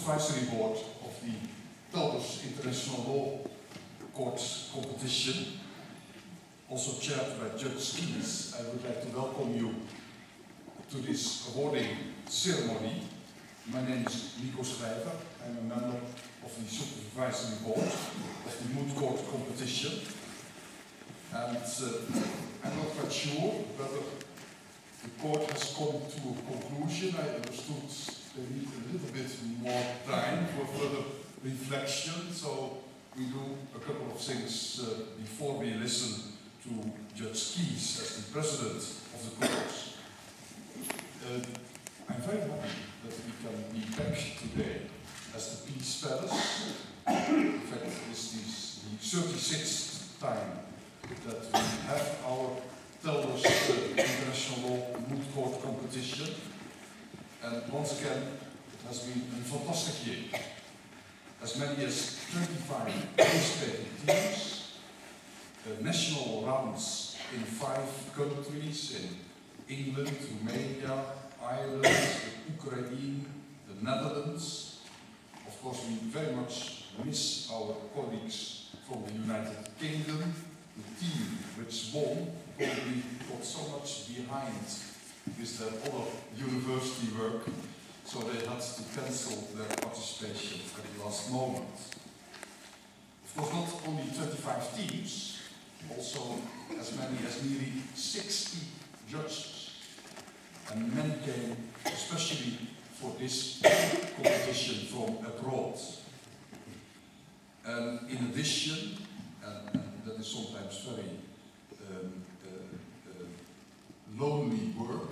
Supervisory Board of the Telders International Law Court competition, also chaired by Judge Keys, I would like to welcome you to this awarding ceremony. My name is Nico Schrijver. I'm a member of the Supervisory Board of the Moot Court competition. And I'm not quite sure whether the court has come to a conclusion. I understood they need a little bit more time for further reflection, so we do a couple of things before we listen to Judge Keys as the president of the court. I'm very happy that we can be back today as the Peace Palace. In fact, this is the 36th time that we have our Telders International Law Moot Court competition. And once again, it has been a fantastic year. As many as 25 participating teams, national rounds in 5 countries, in England, Romania, Ireland, Ukraine, the Netherlands. Of course, we very much miss our colleagues from the United Kingdom. The team which won probably got so much behind with their other university work, so they had to cancel their participation at the last moment. Of course, not only 25 teams, also as many as nearly 60 judges. And many came especially for this competition from abroad. In addition, and that is sometimes very lonely work,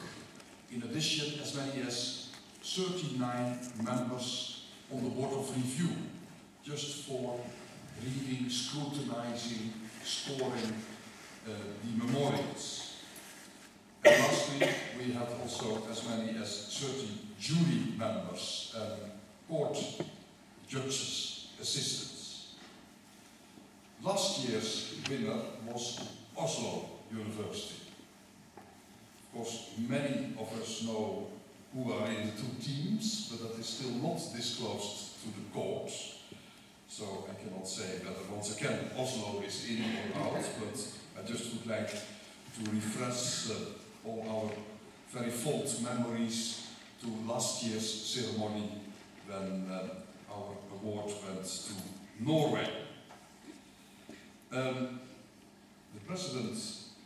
in addition, as many as 39 members on the Board of Review, just for reading, scrutinizing, scoring the memorials. And lastly, we had also as many as 30 jury members and court judges, assistants. Last year's winner was Oslo University. Of course, many of us know who are in the 2 teams, but that is still not disclosed to the court. So I cannot say that once again Oslo is in or out, but I just would like to refresh all our very fond memories to last year's ceremony when our award went to Norway. The president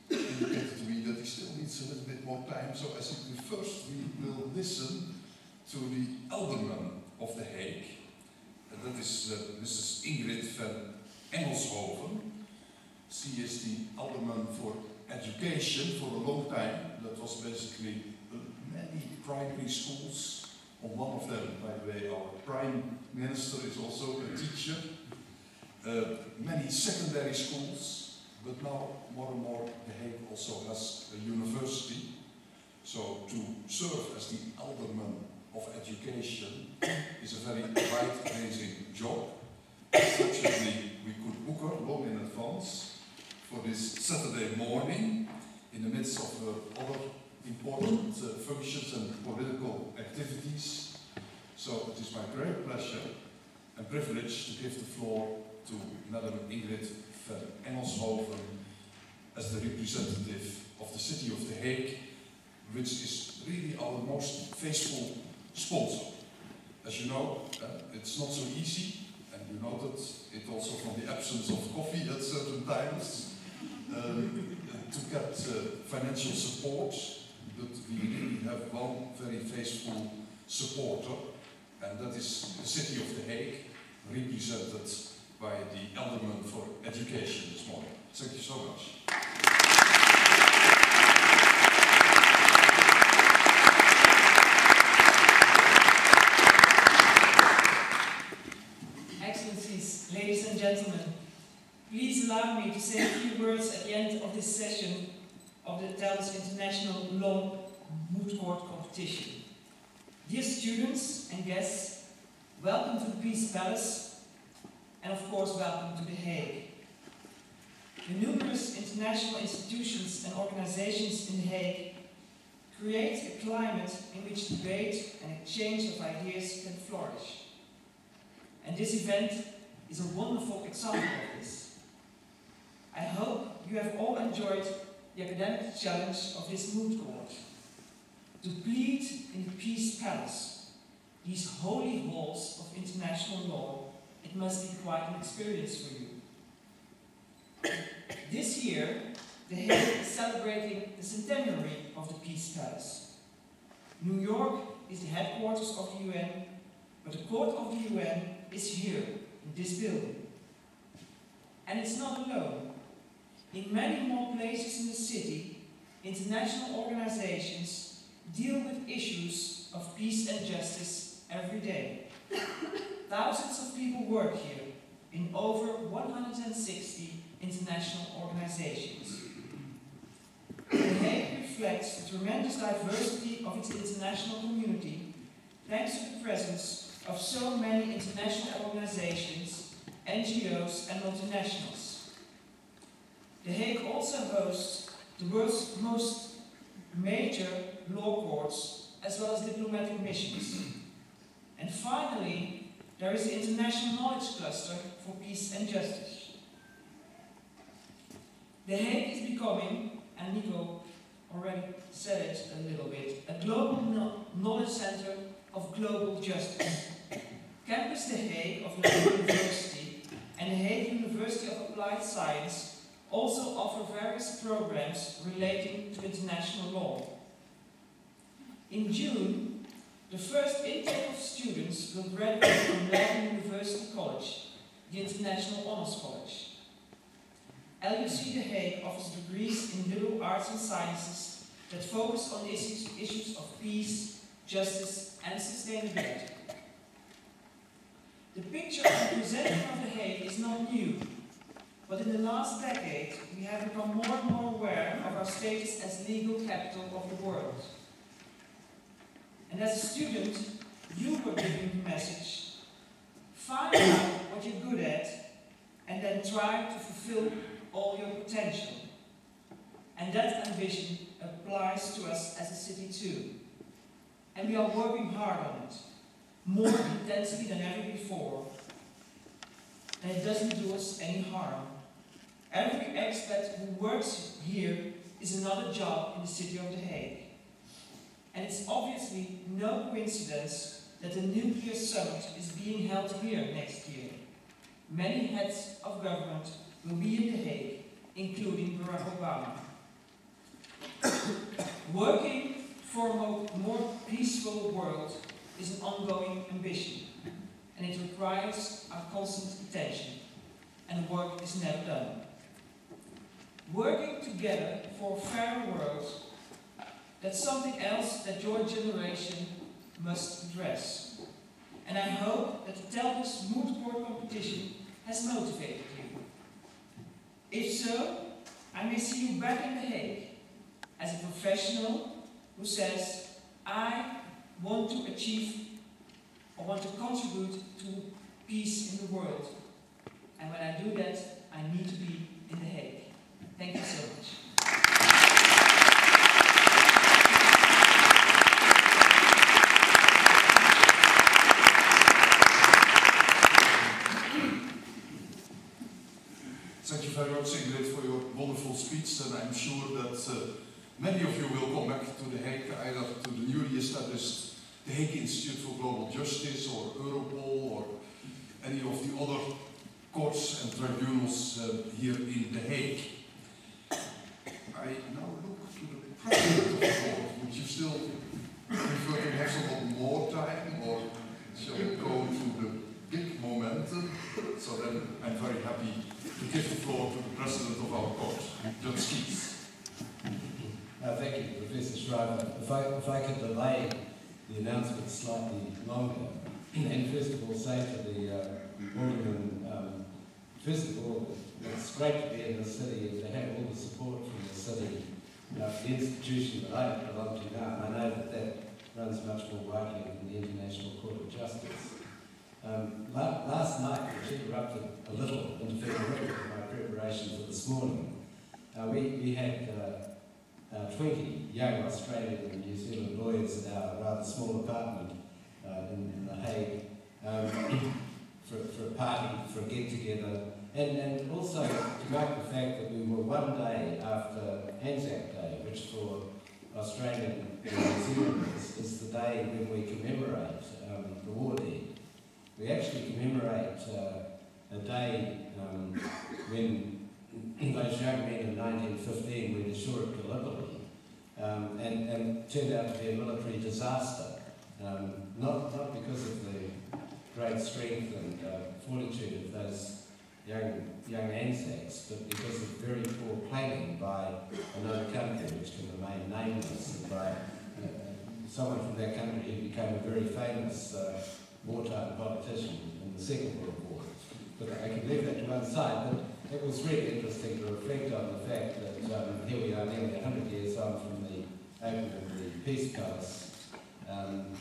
indicated to me that he still needs a little bit more time, so I think first we will listen to the alderman of The Hague, and that is Mrs. Ingrid van Engelshoven. She is the alderman for education for a long time. That was basically many primary schools. On one of them, by the way, our Prime Minister is also a teacher. Many secondary schools, but now more and more The Hague also has a university. So to serve as the alderman of education is a very wide-ranging job. Fortunately, we could book her long in advance for this Saturday morning in the midst of other important functions and political activities. So it is my great pleasure and privilege to give the floor to Madam Ingrid van Engelshoven as the representative of the city of The Hague, which is really our most faithful sponsor. As you know, it's not so easy, and you noted it also from the absence of coffee at certain times, to get financial support, but we really have one very faithful supporter, and that is the city of The Hague, represented by the Alderman for Education this morning. Thank you so much. Excellencies, ladies and gentlemen, please allow me to say a few words at the end of this session of the Telders International Law Moot Court competition. Dear students and guests, welcome to the Peace Palace, and of course welcome to The Hague. The numerous international institutions and organizations in The Hague create a climate in which debate and exchange of ideas can flourish. and this event is a wonderful example of this. I hope you have all enjoyed the academic challenge of this Moot Court. To plead in the Peace Palace, these holy halls of international law, it must be quite an experience for you. This year, The Hague is celebrating the centenary of the Peace Palace. New York is the headquarters of the UN, but the court of the UN is here, in this building. And it's not alone. In many more places in the city, international organizations deal with issues of peace and justice every day. Thousands of people work here in over 160 international organizations. The Hague reflects the tremendous diversity of its international community thanks to the presence of so many international organizations, NGOs and multinationals. The Hague also hosts the world's most major law courts as well as diplomatic missions. And finally, there is the International Knowledge Cluster for Peace and Justice. The Hague is becoming, and Nico already said it a little bit, a global knowledge center of global justice. Campus The Hague of London University and the Hague University of Applied Science also offer various programs relating to international law. In June, the first intake of students will graduate from London University College, the International Honors College. LUC The Hague offers degrees in liberal arts and sciences that focus on the issues of peace, justice and sustainability. The picture of the presenting of The Hague is not new, but in the last decade we have become more and more aware of our status as legal capital of the world. And as a student, you were given the message: find out what you're good at and then try to fulfill all your potential. And that ambition applies to us as a city too. And we are working hard on it, more intensely than ever before. And it doesn't do us any harm. Every expat who works here is another job in the city of The Hague. And it's obviously no coincidence that the nuclear summit is being held here next year. Many heads of government will be in The Hague, including Barack Obama. Working for a more peaceful world is an ongoing ambition, and it requires our constant attention, and work is never done. Working together for a fairer world, that's something else that your generation must address. And I hope that the Telders Moot Court competition has motivated you. If so, I may see you back in The Hague as a professional who says, I want to achieve or want to contribute to peace in the world. And when I do that, I need to be in The Hague. Thank you so much. Thank you very much, Ingrid, for your wonderful speech, and I'm sure that many of you will come back to The Hague, either to the newly established The Hague Institute for Global Justice, or Europol, or any of the other courts and tribunals here in The Hague. I now look to the President of the Court. Would you still prefer to have some more time, or shall we go to the big momentum? So then I'm very happy to give the floor to the President of our Court, Judge Keith. Thank you, Professor Schreiber. If I could delay the announcement slightly longer, and first of all say to the Alderman, first of all, it's great to be in the city and to have all the support from the city, the institution that I belong to now, and I know that that runs much more widely than the International Court of Justice. Last night, which interrupted a little interference with my preparation for this morning, we had 20 young Australian and New Zealand lawyers in our rather small apartment in The Hague for a party, for a get-together, and also to mark the fact that we were one day after Anzac Day, which for Australian and New Zealanders is the day when we commemorate the war dead. We actually commemorate a day when those young men in 1915 went ashore at Gallipoli and turned out to be a military disaster, not because of the great strength and fortitude of those young Anzacs, but because of very poor planning by another country which can remain nameless, and by someone from that country who became a very famous wartime politician in the Second World War. But I can leave that to one side, but it was really interesting to reflect on the fact that here we are nearly 100 years on from the opening of the Peace Palace, and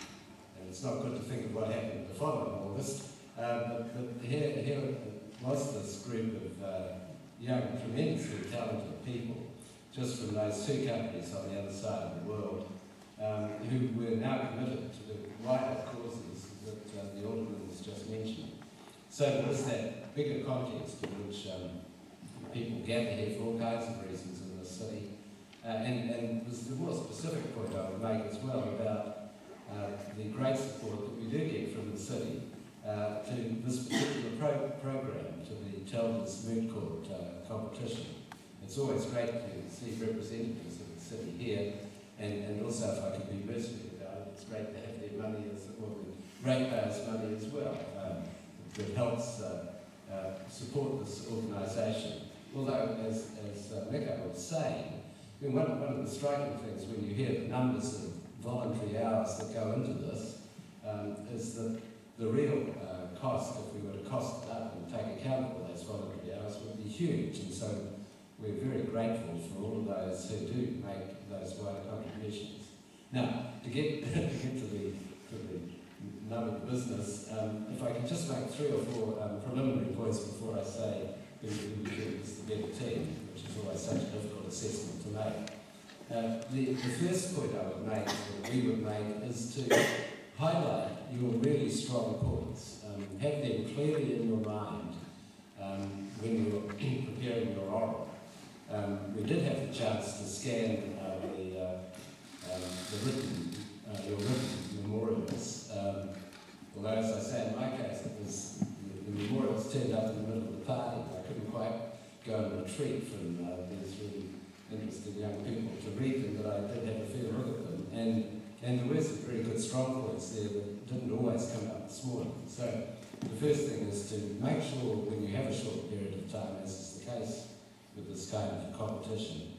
it's not good to think of what happened the following August, but here was this group of young, tremendously talented people, just from those two countries on the other side of the world, who were now committed to the wider causes that the Alderman has just mentioned. So there was that bigger context in which people gather here for all kinds of reasons in this city. And there's a more specific point I would make as well about the great support that we do get from the city to this particular program, to the Telders Moot Court competition. It's always great to see representatives of the city here, and also, if I could be merciful about it, it's great to have their money, or the ratepayers' money as well, that helps support this organisation. Although, as Mecca was saying, I mean, one of the striking things when you hear the numbers of voluntary hours that go into this is that the real cost, if we were to cost it up and take account of all those voluntary hours, would be huge. And so we're very grateful for all of those who do make those wider contributions. Now, to get to the nub of the business, if I can just make 3 or 4 preliminary points before I say who is the better team, which is always such a difficult assessment to make. The first point I would make, or we would make, is to highlight your really strong points. Have them clearly in your mind when you're preparing your oral. We did have the chance to scan your written memorials. Although, as I say, in my case, the memorials turned up in the middle of the party. I couldn't quite go and retreat from these really interesting young people to read them, but I did have a fair look at them. And there were some very good strong points there that didn't always come up this morning. So the first thing is to make sure when you have a short period of time, as is the case with this kind of competition,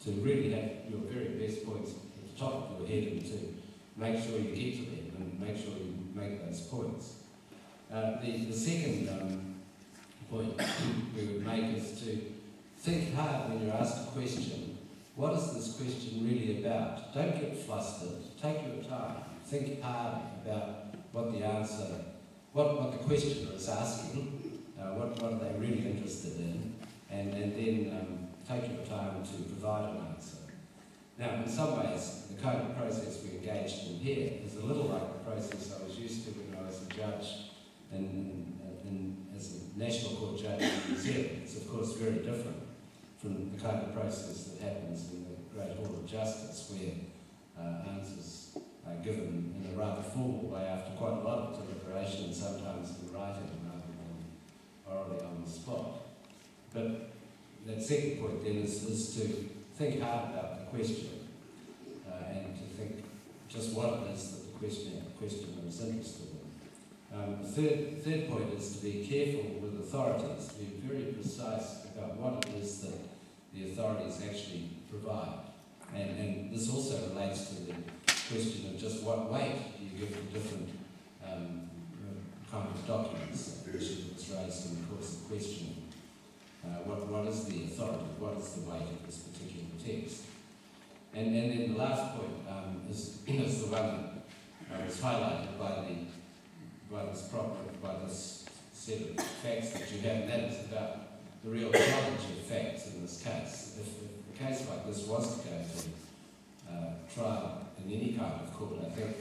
to really have your very best points at the top of your head and to make sure you get to them and make sure you make those points. The second point we would make is to think hard when you're asked a question. What is this question really about? Don't get flustered. Take your time. Think hard about what the answer, what the questioner is asking, what are they really interested in, and then take your time to provide an answer. Now, in some ways, the kind of process we engaged in here is a little like the process I was used to when I was a judge as a National Court judge in New Zealand. It's of course very different from the kind of process that happens in the Great Hall of Justice, where answers are given in a rather formal way after quite a lot of deliberation, sometimes in writing rather than orally on the spot. But that second point then is to think hard about the question and to think just what it is that the questioner is interested in. The third point is to be careful with authorities, to be very precise about what it is that the authorities actually provide. And this also relates to the question of just what weight do you give to different kind of documents, the issue that was raised in the course of questioning. What is the authority, what is the weight of this particular text? And then the last point is the one that was highlighted by this set of facts that you have, and that is about the real challenge of facts in this case. If a case like this was to go to trial in any kind of court, I think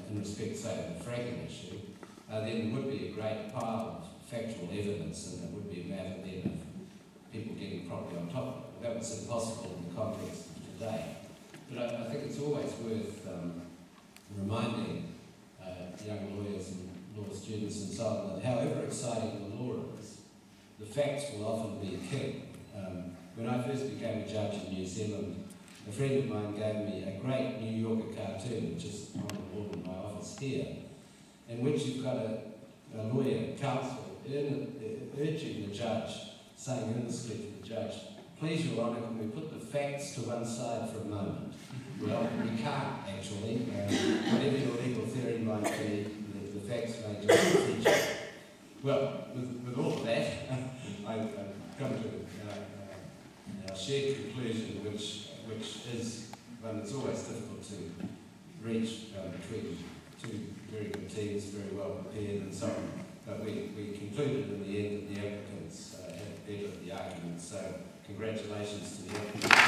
in respect, say, of the fracking issue, then there would be a great pile of factual evidence, and it would be a matter then of people getting properly on top of it. That was impossible in the context of today. But I think it's always worth reminding young lawyers and law students and so on that however exciting the law is, the facts will often be king. When I first became a judge in New Zealand, a friend of mine gave me a great New Yorker cartoon, just on the wall in my office here, in which you've got a lawyer, counsel, urging the judge, saying earnestly to the judge, "Please, Your Honour, can we put the facts to one side for a moment?" Well, we can't actually. Whatever your legal theory might be, the facts may just teach you. Well, with all of that, I've come to a shared conclusion, which is one that's always difficult to reach between two very good teams, very well prepared and so on. But we concluded in the end that the applicants had bettered the argument. So congratulations to the applicants.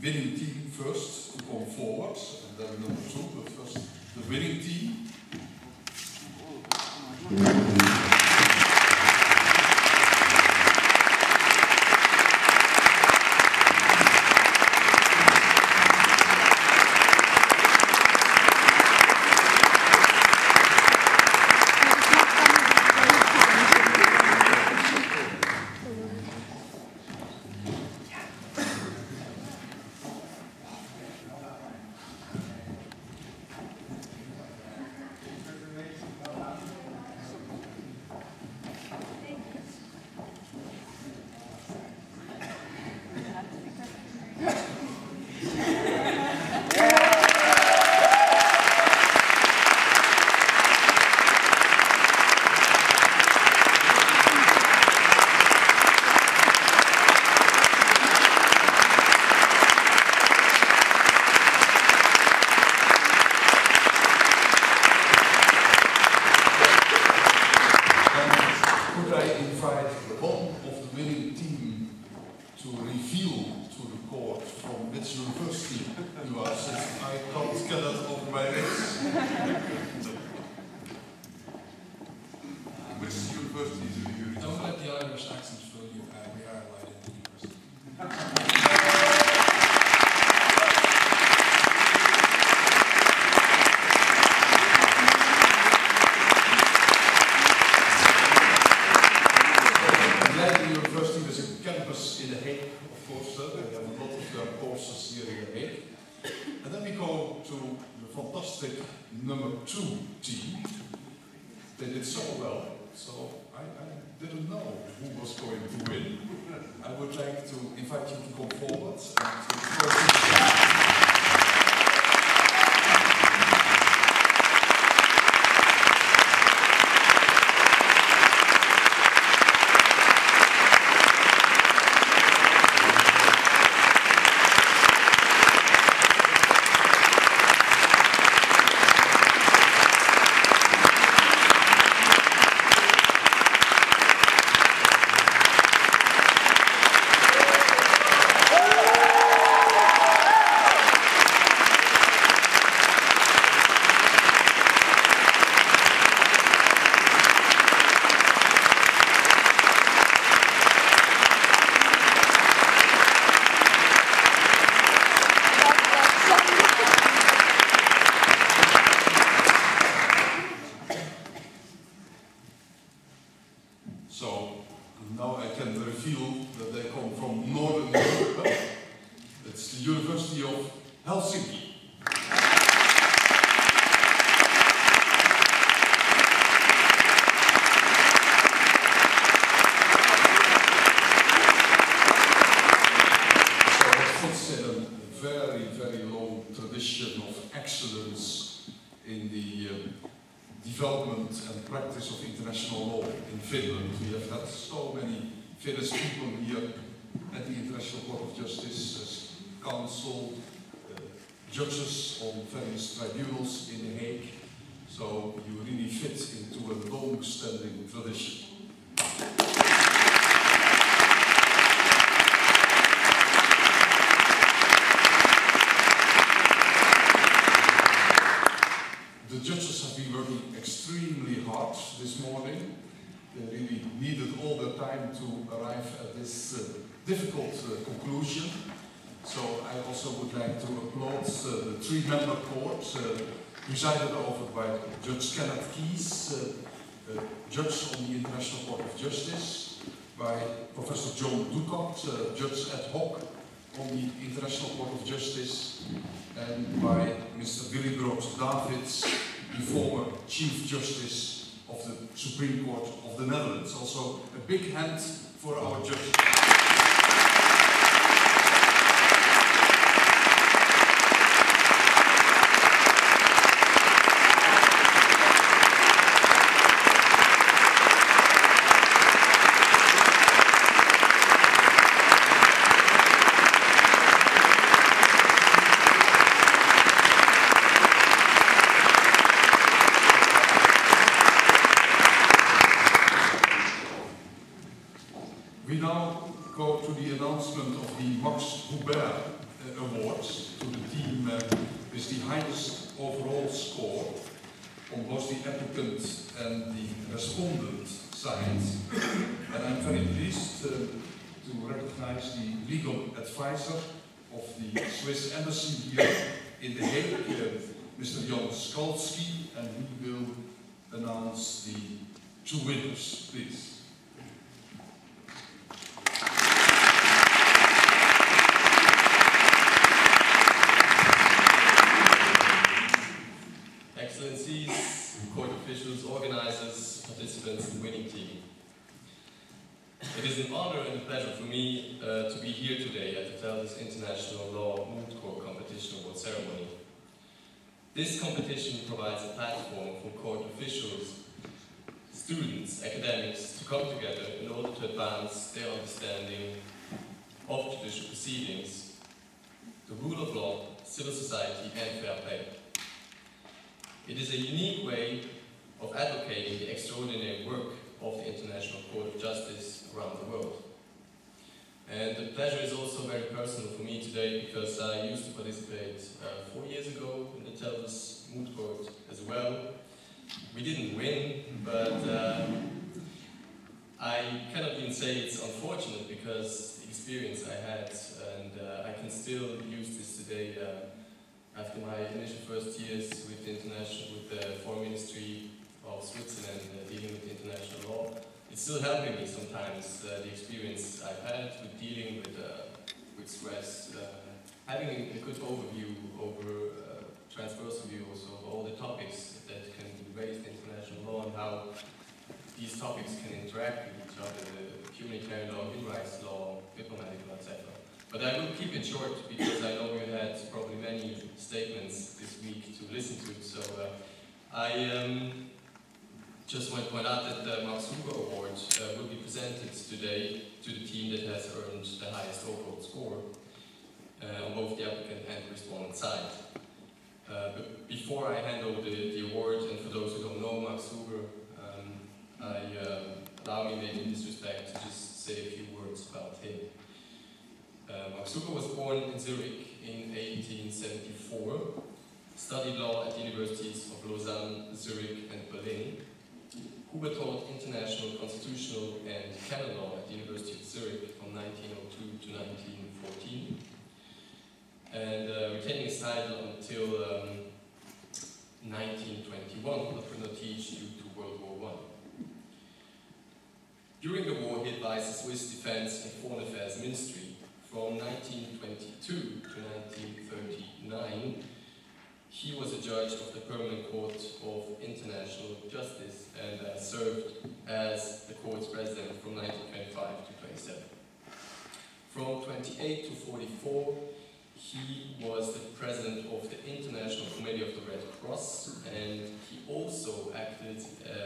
Winning team first to come forward, and then number 2, but first the winning team. In the Hague, of course, we have a lot of courses here in the Hague. And then we go to the fantastic number 2 team. They did so well, so I didn't know who was going to win. I would like to invite you to come forward and to So now I can reveal that they come from Northern Europe. It's the University of Helsinki. Very long tradition of excellence in the development and practice of international law in Finland. We have had so many Finnish people here at the International Court of Justice as counsel, judges on various tribunals in The Hague. So you really fit into a long-standing tradition. The judges have been working extremely hard this morning. They really needed all the time to arrive at this difficult conclusion. So I also would like to applaud the three-member court presided over by Judge Kenneth Keyes, judge on the International Court of Justice, by Professor John Ducott, judge ad hoc on the International Court of Justice, and by Mr. Willy Brood-Davids, the former Chief Justice of the Supreme Court of the Netherlands. Also a big hand for our judges. We now go to the announcement of the Max Hubert Awards to the team with the highest overall score on both the applicant and the respondent side. And I'm very pleased to recognize the legal advisor of the Swiss Embassy here in The Hague, Mr. Jan Skalski, and he will announce the two winners, please. Excellencies, court officials, organizers, participants, and winning team. It is an honor and a pleasure for me to be here today at the Telders International Law Moot Court Competition Award Ceremony. This competition provides a platform for court officials, students, academics to come together in order to advance their understanding of judicial proceedings, the rule of law, civil society, and fair play. It is a unique way of advocating the extraordinary work of the International Court of Justice around the world. And the pleasure is also very personal for me today because I used to participate 4 years ago in the Telders Moot Court as well. We didn't win, but I cannot even say it's unfortunate because the experience I had, and I can still use this today after my initial first years with the Foreign Ministry of Switzerland dealing with international law. It's still helping me sometimes, the experience I've had with dealing with stress, having a good overview over transversal view also of all the topics that can be raised in international law and how these topics can interact with each other, the humanitarian law, human rights law, diplomatic law, etc. But I will keep it short because I know you had probably many statements this week to listen to. So I just want to point out that the Max Huber Award will be presented today to the team that has earned the highest overall score on both the applicant and the respondent side. But before I hand over the award, and for those who don't know Max Huber, allow me maybe in this respect to just say a few words about him. Max Huber was born in Zurich in 1874, studied law at the universities of Lausanne, Zurich and Berlin. Huber taught international, constitutional and canon law at the University of Zurich from 1902 to 1914, and retaining his title until 1921, but could not teach due to World War I. During the war, he advised the Swiss Defense and Foreign Affairs Ministry. From 1922 to 1939, he was a judge of the Permanent Court of International Justice and served as the court's president from 1925 to 27. From 28 to 44, he was the president of the International Committee of the Red Cross, and he also acted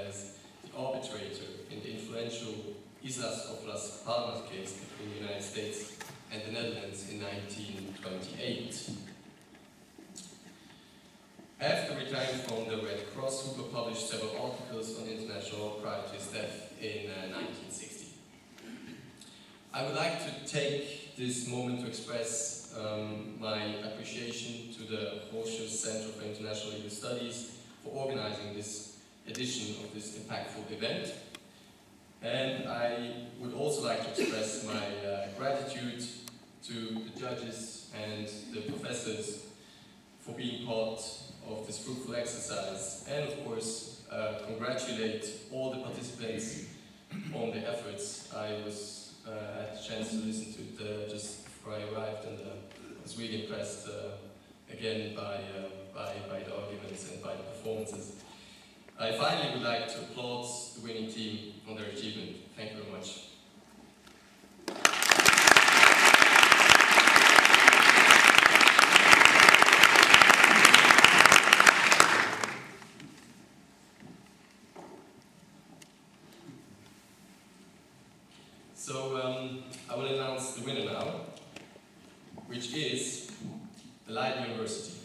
as the arbitrator in the influential Islas of Las Palmas case between the United States and the Netherlands in 1928. After retiring from the Red Cross, Hugo published several articles on international law prior to his death in 1960. I would like to take this moment to express my appreciation to the Hochschule Center for International Legal Studies for organizing this edition of this impactful event. And I would also like to express my gratitude to the judges and the professors for being part of this fruitful exercise, and of course congratulate all the participants on their efforts. I had the chance to listen to it just before I arrived, and was really impressed again by the arguments and by the performances. I finally would like to applaud the winning team on their achievement. Thank you very much. So I will announce the winner now, which is the Leiden University.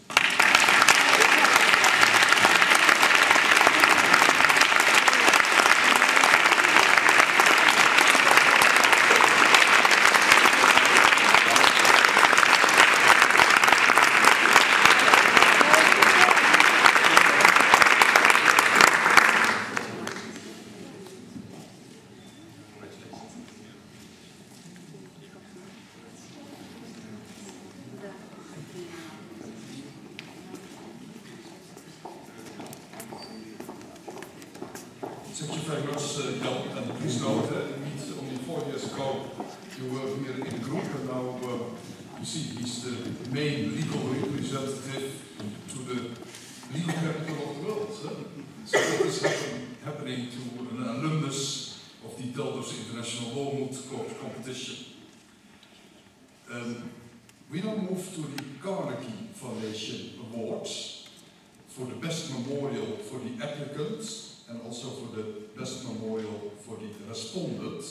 Thank you very much, Jan. And please note that only 4 years ago you were here in the group, and now you see he's the main legal representative to the legal capital of the world. So what is happening to an alumnus of the Telders International Law Moot Court competition. We now move to the Carnegie Foundation Awards for the best memorial for the applicants, and also for the best memorial for the respondent.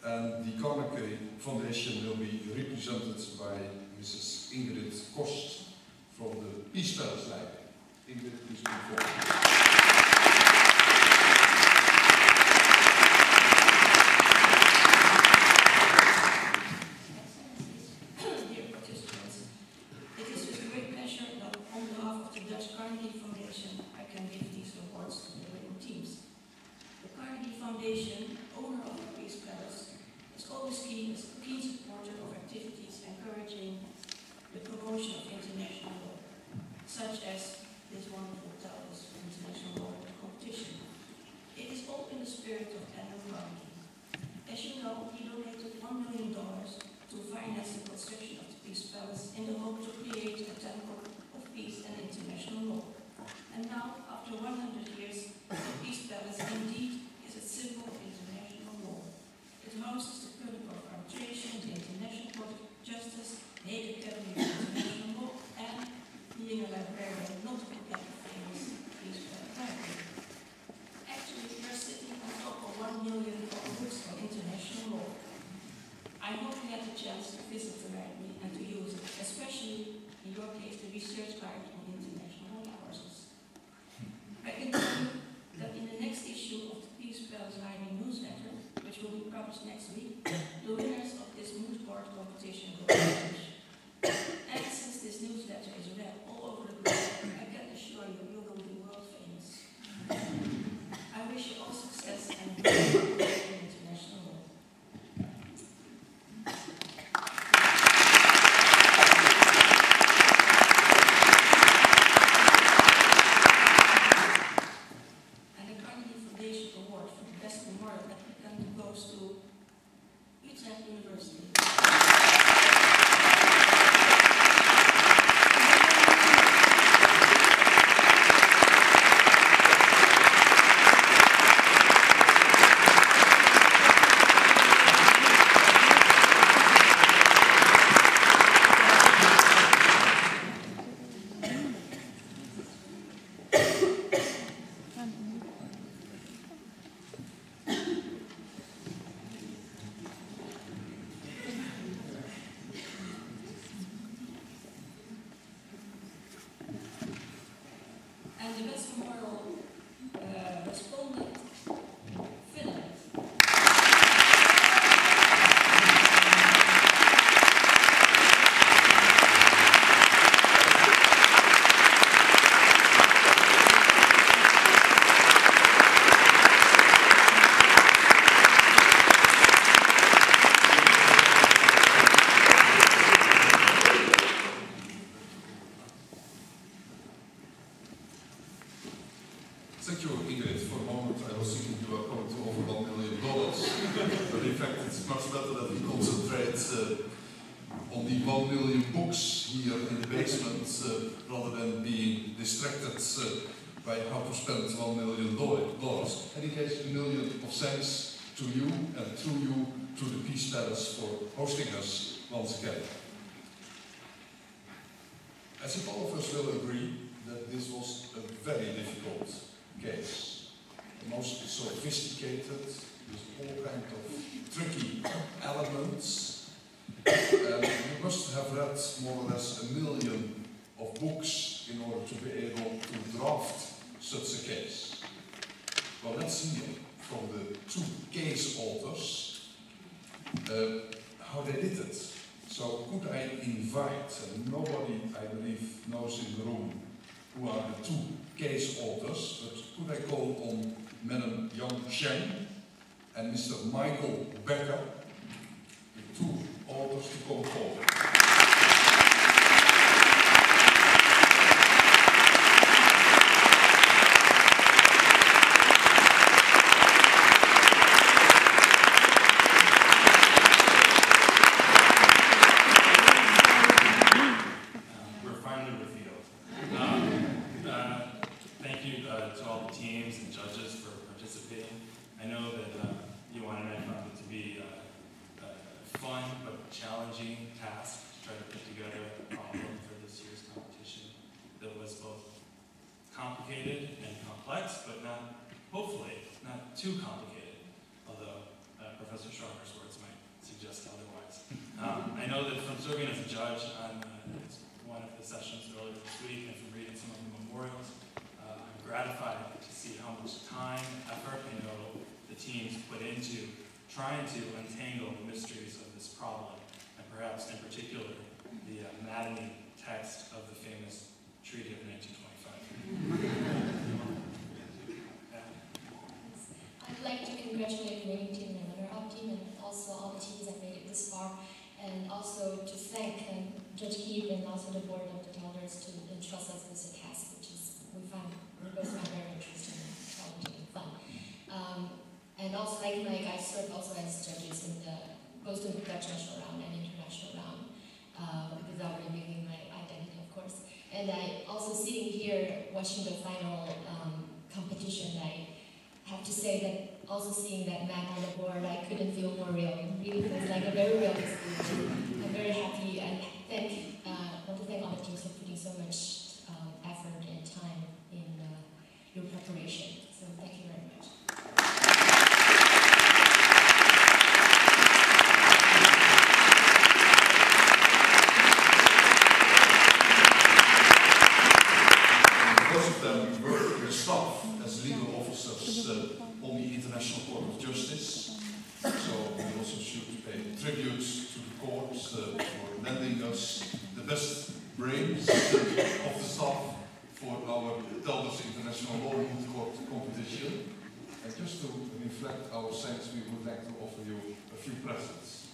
And the Carnegie Foundation will be represented by Mrs. Ingrid Kost from the Peace Palace Library. Ingrid, please come forward. Such as this wonderful Telders International Law competition. It is all in the spirit of Andrew Carnegie. As you know, he donated $1 million to finance the construction of the Peace Palace in the hope to create a temple of peace and international law. And now, after 100 years, the Peace Palace indeed is a symbol of international law. It hosts the Code of Arbitration, the International Court of Justice, Hague Academy of International Law, and being a librarian, not to forget the famous Peace Palace Library. Actually, we are sitting on top of 1 million books on international law. I hope we had the chance to visit the library and to use it, especially, in your case, the research guide on international law courses. I can tell you that in the next issue of the Peace Palace Library newsletter, which will be published next week, the winners of this moot court competition will be published. And since this newsletter is read all over the globe, I can assure you, you will be world famous. I wish you all success and good luck in international law. And the Carnegie Foundation Award for the Best Memorial applicant goes to Utrecht University. And the best memorial respondent, Finland. Thank you, Ingrid. For a moment I was thinking you were going to over $1 million. But in fact it's much better that we concentrate on the 1 million books here in the basement rather than being distracted by how to spend $1 million. Any case, $1 million of thanks to you and through you to the Peace Palace for hosting us once again. I think all of us will agree that this was a very difficult case. The most sophisticated, with all kinds of tricky elements. You must have read more or less 1 million of books in order to be able to draft such a case. Well, let's hear from the 2 case authors how they did it. So could I invite, and nobody I believe knows in the room who are the 2 case authors, but could I call on Madam Yang Shen and Mr. Michael Becker, the 2 authors, to come forward. Challenging task to try to put together a problem for this year's competition that was both complicated and complex, but hopefully not too complicated, although Professor Schroeder's words might suggest otherwise. I know that from serving as a judge on one of the sessions earlier this week and from reading some of the memorials, I'm gratified to see how much time, effort, I know the teams put into trying to untangle the mysteries of this problem. Perhaps in particular, the maddening text of the famous Treaty of 1925. I'd like to congratulate the winning team and the runner-up team, and also all the teams that made it this far, and also to thank Judge Keith and also the board of the Telders to entrust us with a task, which is we both find very interesting and challenging and fun. And also, like I served also as judges in both the Dutch national round and international round, without revealing my identity, of course. And I also sitting here watching the final competition, I have to say that also seeing that map on the board, I couldn't feel more real. It really feels like a very real experience. I'm very happy and want to thank all the teams for putting so much effort and time in your preparation. So thank you very much. Most of them work with staff as legal officers on the International Court of Justice. So we also should pay tribute to the court for lending us the best brains of the staff for our Telders International Law Moot Court competition. And just to reflect our thanks, we would like to offer you a few presents.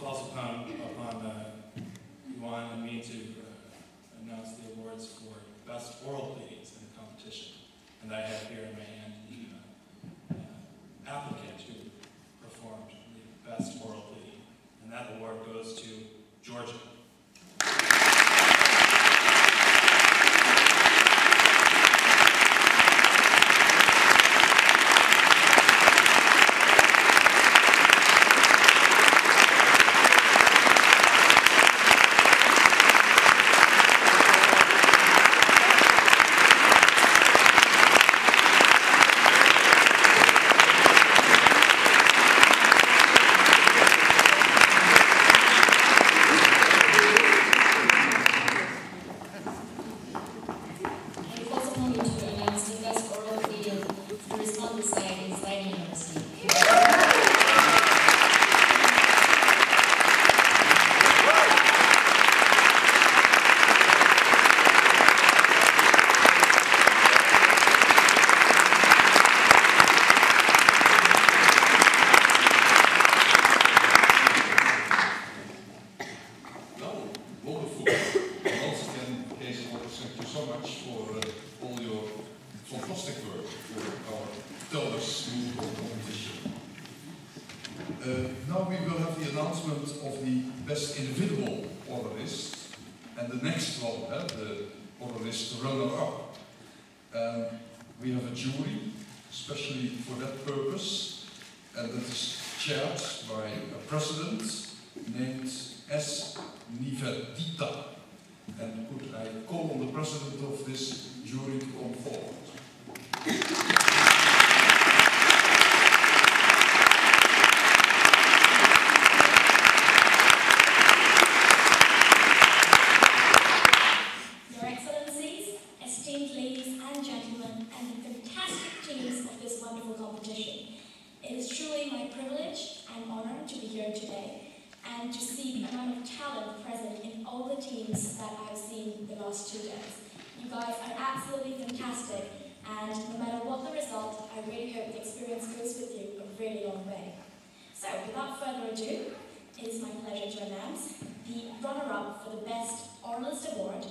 falls upon Yuan and me to announce the awards for Best Oral Pleadings in the competition. And I have here in my hand the applicant who performed the Best Oral Pleading. And that award goes to Georgia. Now we will have the announcement of the best individual orderlist, and the next one, the orderlist runner-up. We have a jury, especially for that purpose, and that is chaired by a president named S. Nivedita. And could I call on the president of this jury to come forward? And to see the amount of talent present in all the teams that I've seen the last 2 days. You guys are absolutely fantastic, and no matter what the result, I really hope the experience goes with you a really long way. So, without further ado, it is my pleasure to announce the runner-up for the Best Oralist Award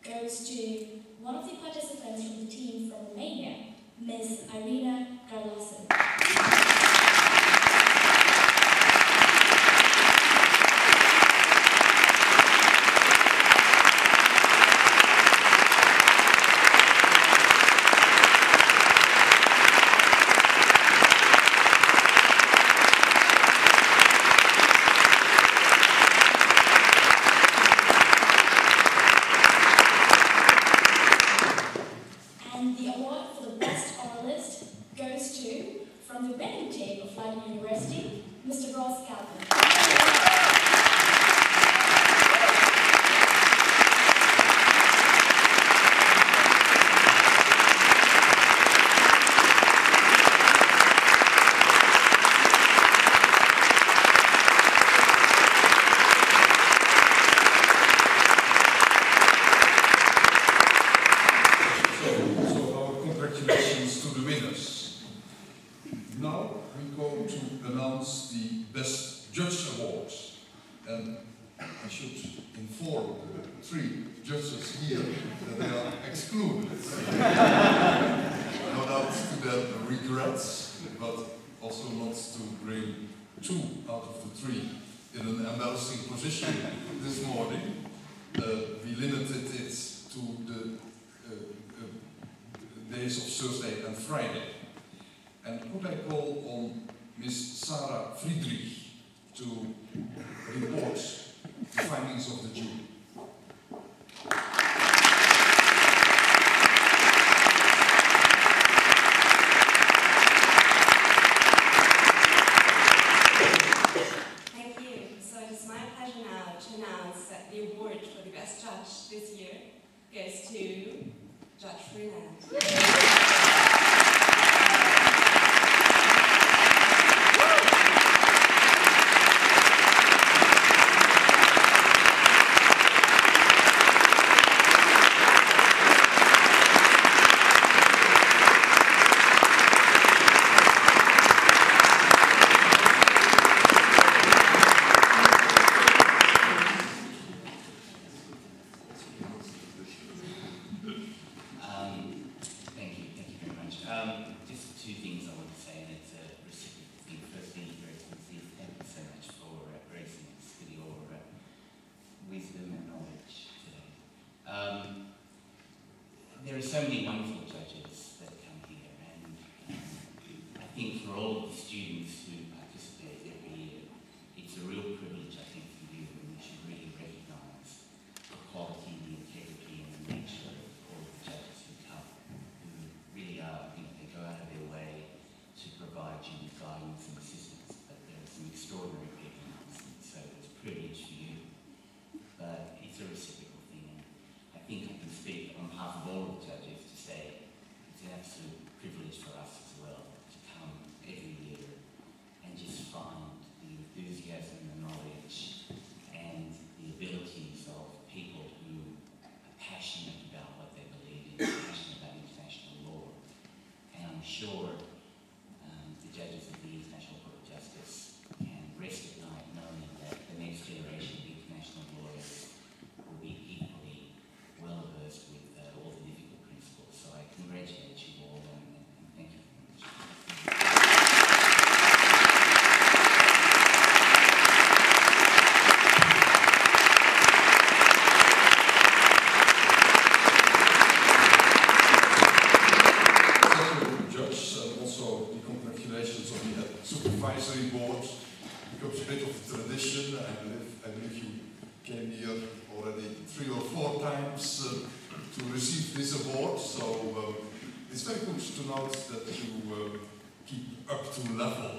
goes to one of the participants from the team from Romania, Ms. Irina Garlasen. This morning, we limited it to the days of Thursday and Friday. And could I call on Ms. Sarah Friedrich to report the findings of the jury? This year goes to Judge Freeland. so many wonderful judges that come here, and I think for all of the students who participate every year, it's a real privilege, I think, for you, and you should really recognise the quality, the integrity, and the nature of all of the judges who come, who really are, you know, they go out of their way to provide you with guidance and assistance, but there are some extraordinary people in this, so it's a privilege for you, but it's a reciprocal thing, and I think I can speak on behalf of all of the judges to say it's an absolute privilege for us as well to come every year and just find the enthusiasm, the knowledge, and the abilities of people who are passionate about what they believe in, passionate about international law. And I'm sure the judges of the International Court of Justice can rest at night knowing that the next generation of international lawyers will be equally well versed with all the difficult principles. So I congratulate you all and thank you very much. Judge, and also the congratulations on the supervisory board. It becomes a bit of a tradition. I believe you came here already 3 or 4 times to receive this award. So it's very good to note that you keep up to level.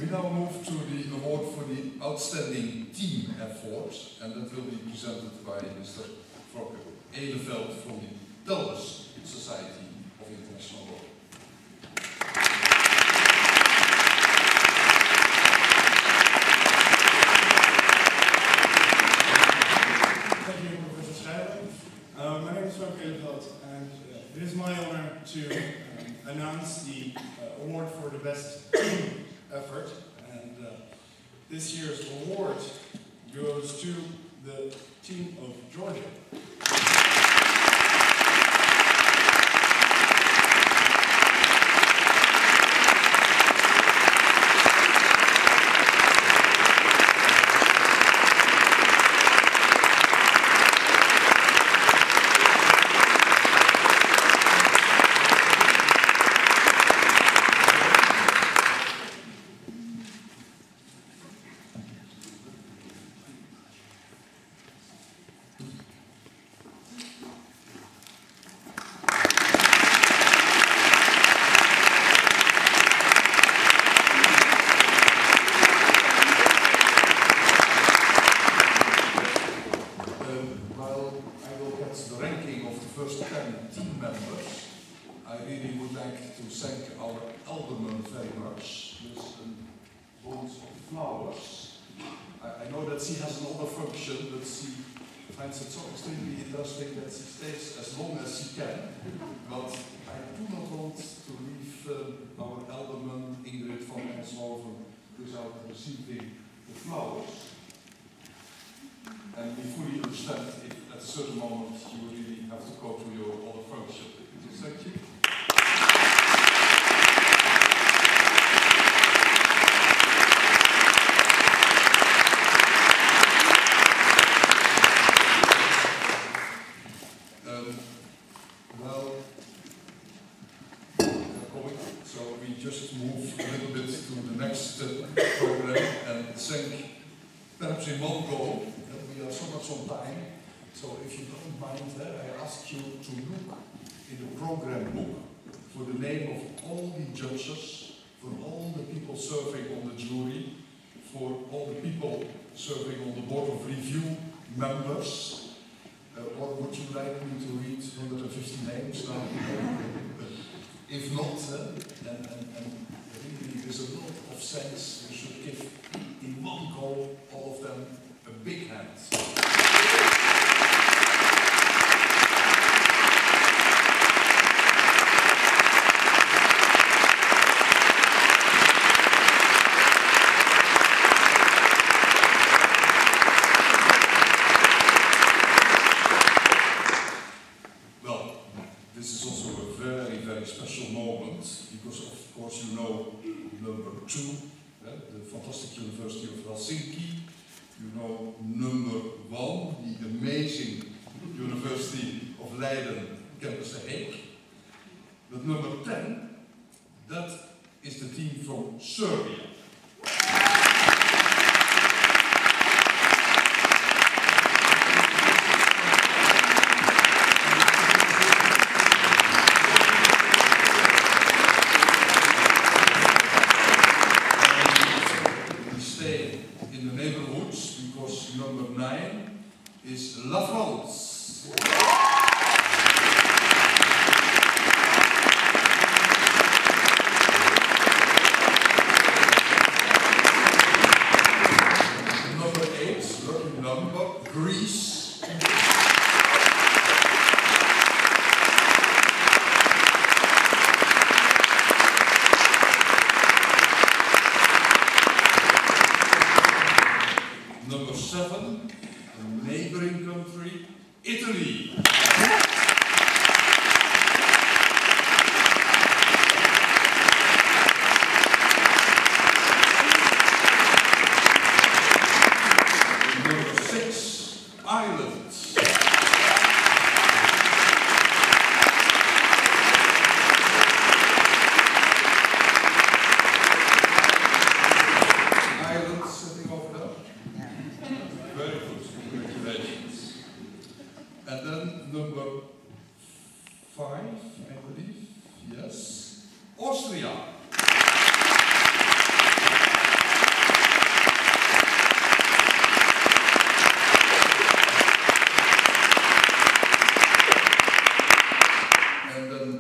We now move to the award for the outstanding team effort, and that will be presented by Mr. Frocke Eleveld from the Telders Society of International Law. Thank you, Professor Schrijver. My name is Frocke Eleveld, and it is my honor to announce the award for the best team effort. And this year's award goes to the team of Georgia. Finds it so extremely interesting that she stays as long as she can, but I do not want to leave our alderman Ingrid van Ensloven without receiving the flowers. And we fully understand if at a certain moment you really have to go to your other function. So thank you. Perhaps in one go, we are so much on time, so if you don't mind, I ask you to look in the program book for the name of all the judges, for all the people serving on the jury, for all the people serving on the board of review members, or would you like me to read 150 names now? If not, and really there's a lot of sense, we should give in one go all of them a big hand. Well, this is also a very, very special moment because of course you know number 2, the fantastic University of Helsinki. You know number 1, the amazing University of Leiden, campus The Hague. But number 10, that is the team from Serbia. We stay in the neighborhoods because number 9 is La France. Greece. Number 7, a neighboring country, Italy. Number 6, Ireland. Ireland sitting over there. Very good, congratulations. And then number 5, I believe, yes, Austria. And then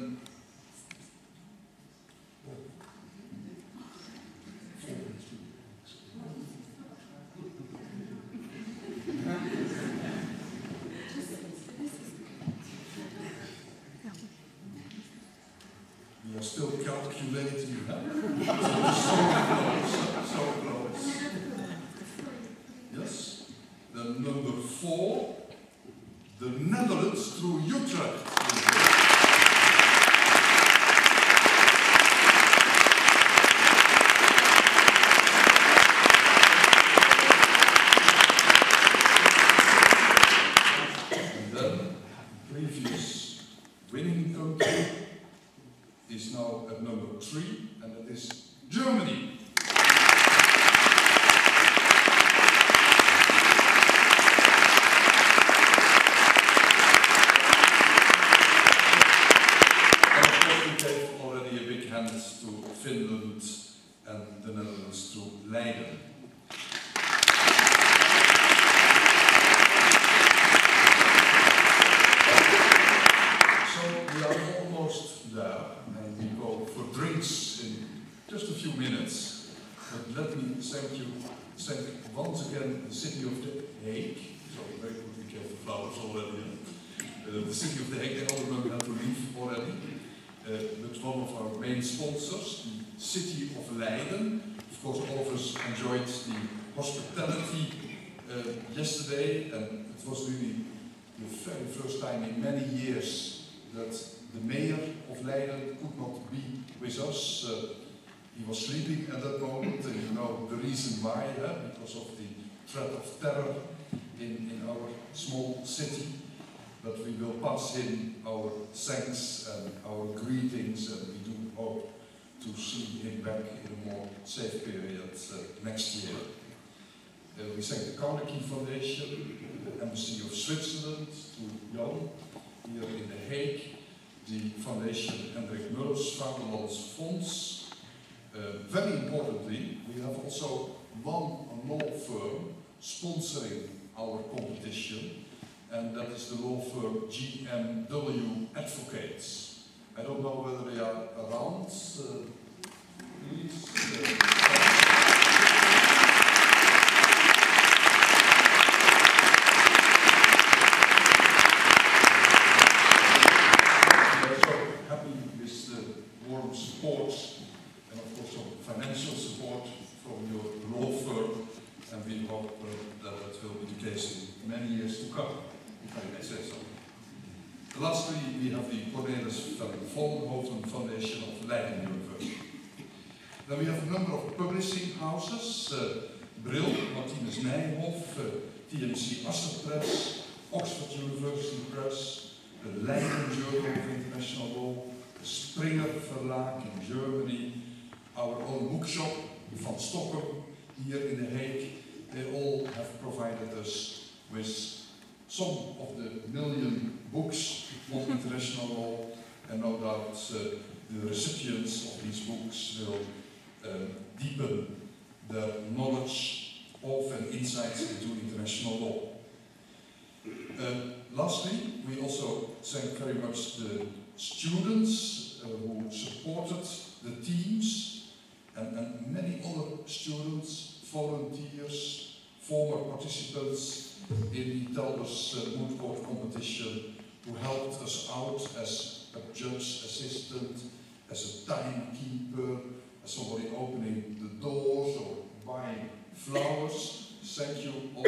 we are still calculating, huh? So close. Yes. Then number 4, the Netherlands through Utrecht. And then the previous winning country is now at number 3, and that is Germany. And of course we gave already a big hand to Finland and the Netherlands to Leiden. So we are almost there, and we go for drinks in just a few minutes. But let me thank once again the city of The Hague. So very good, we gave the flowers already. The city of The Hague, the alderman had to leave already. But one of our main sponsors, the city of Leiden. Of course, all of us enjoyed the hospitality yesterday, and it was really the very first time in many years that the mayor of Leiden could not be with us. He was sleeping at that moment, and you know the reason why, because of the threat of terror in our small city. But we will pass him our thanks and our greetings, and we do hope to see him back in a more safe period next year. We thank the Carnegie Foundation, the Embassy of Switzerland, to Jan here in The Hague, the Foundation Hendrik Mullers Vaderlands Fonds. Very importantly, we have also one law firm sponsoring our competition, and that is the law firm GMW Advocates. I don't know whether they are around. Please. We are so happy with the warm support and of course some financial support from your law firm, and we hope that will be the case in many years to come, if I may say so. Lastly, we have the Cornelis van Vollenhoven Foundation of Leiden University. Then we have a number of publishing houses, Brill, Martinus Nijhoff, TMC Asser Press, Oxford University Press, the Leiden Journal of International Law, the Springer Verlag in Germany, our own bookshop, Van Stockholm, here in The Hague. They all have provided us with some of the million books on international law, and no doubt the recipients of these books will deepen their knowledge of and insights into international law. Lastly, we also thank very much the students who supported the teams, and many other students, volunteers, former participants in the Telders Moot Court competition, who helped us out as a judge assistant, as a timekeeper, as somebody opening the doors or buying flowers. Thank you all.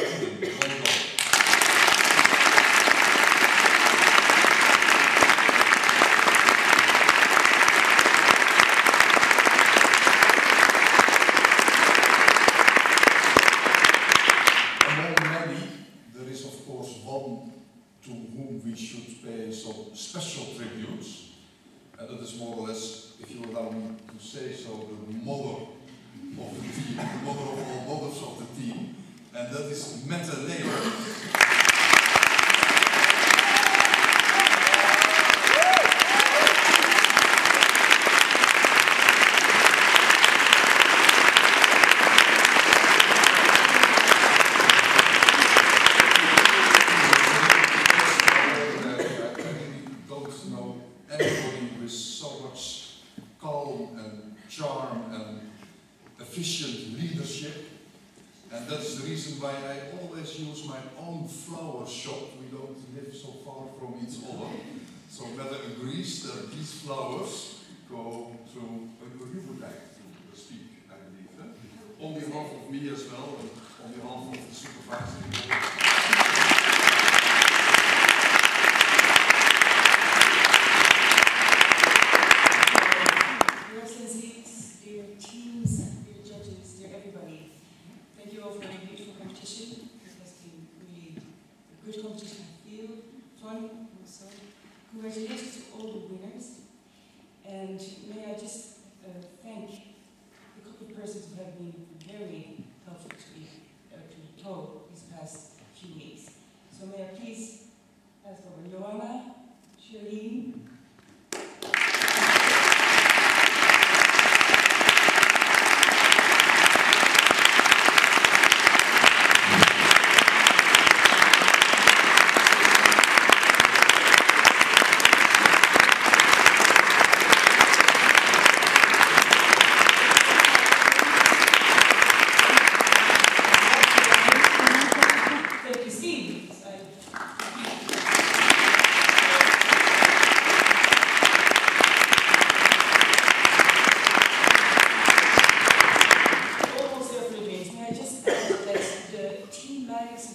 To whom we should pay some special tributes, and that is more or less, if you allow me to say so, the mother of the team, the mother of all mothers of the team, and that is Mette Leeuwen. Charm and efficient leadership, and that's the reason why I always use my own flower shop. We don't live so far from each other, so Mette agrees that these flowers go to you would like to speak, I believe, on behalf of me as well, and on behalf of the supervisory board. Good competition, I feel, fun also. Congratulations to all the winners. And may I just thank a couple of persons who have been very helpful to me, to Togo these past few weeks. So may I please ask over Joanna, Shireen,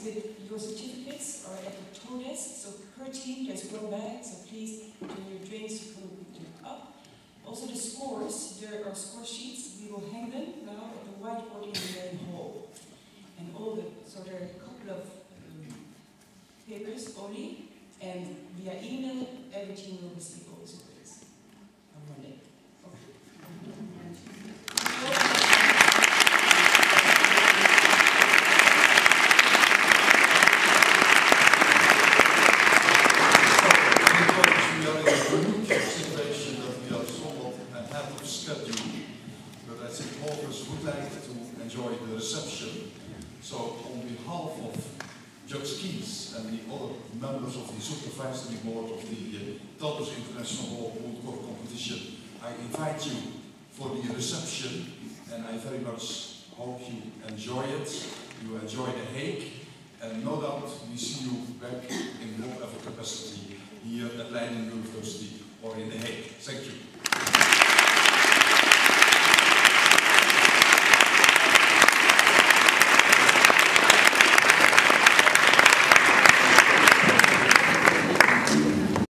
with your certificates are at the tow desk, so per team there's one bag, so please during your drinks you can pick them up. Also the scores, there are score sheets, we will hang them now at the whiteboard in the main hall. And all the, so there are a couple of papers only, and via email every team will receive all the certificates on Monday. Enjoy the reception. So on behalf of Judge Keys and the other members of the supervisory board of the Telders International Law Moot Court competition, I invite you for the reception, and I very much hope you enjoy it. You enjoy The Hague, and no doubt we see you back in whatever capacity here at Leiden University or in The Hague. Thank you.